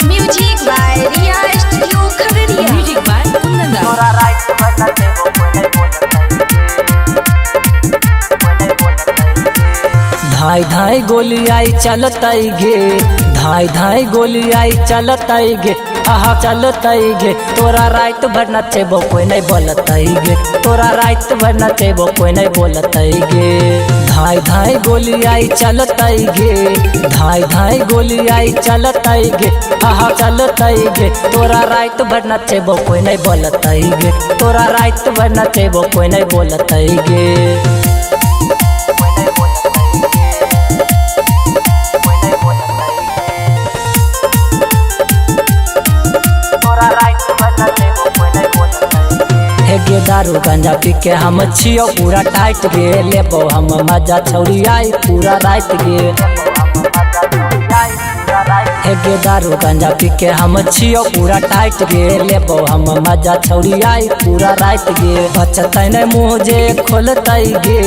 Music by Riya studio Khagaria. Music by धाई धाई गोली आई चलतई गे, धाई धाई गोली आई चलतई गे, आहा चलतई गे। तोरा रात भर नचेबो कोई नहीं बोलतई गे, तोरा रात भर नचेबो कोई नहीं बोलतई गे। धाई धाई गोली आई चलतई गे, धाई धाई गोली आई चलतई गे, आहा चलतई गे। तोरा रात भर नचेबो कोई नहीं बोलतई गे, तोरा रात भर नचेबो कोई नहीं बोलतई गे। गे दारू गंजा पी के हम छियो पूरा टाइट गे, लेबो हम मजा छौरी आई पूरा रात गे। गे दारू गंजा पी के हम छियो पूरा टाइट गे, लेबो हम मजा छौरी आई पूरा रात गे। बचतै नै मुँह जे खोलतै गे,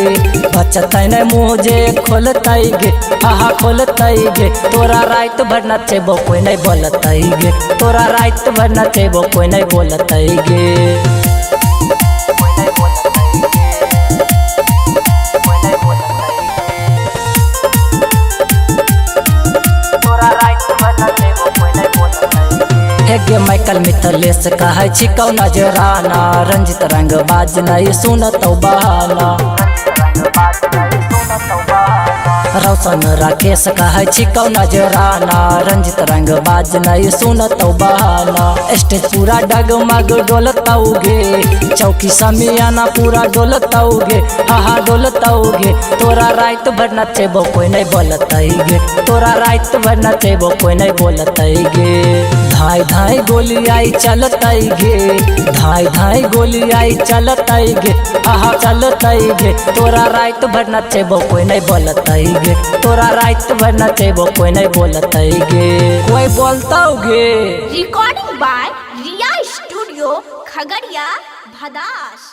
बचतै नै मुँह जे खोलतै गे, आहा खोलतै गे। तोरा रात भर नचेबो कोई नहीं बोलतै गे, तोरा रात भर नचेबो कोई नहीं बोलतै गे। गे माइकल मिथलेश कहे छी कौ नजराना, रंजित रंग बाज नहीं सुनतौ बहाना। रौशन राकेश कहे छी कौ नजराना, रंजित रंग बाज नहीं सुनतौ बहाना। स्टेज पूरा डगमग डोलतौ गे, चौकी समियाना पूरा डोलतौ गे, आहा डोलतौ गे। तोरा रात भर नचेबो कोई नहीं बोलतै गे, तोरा रात भर नचेबो कोई नहीं बोलतै गे। धाई धाई गोली आई चलतई गे, धाई धाई गोली आई चलतई गे, आहा चलतई गे। तोरा रात भर नचेबो कोई नहीं बोलतई गे, तोरा रात भर नचेबो कोई नहीं बोलतई गे। कोई बोलतौ गे। Recording by Riya studio Khagaria Bhadas.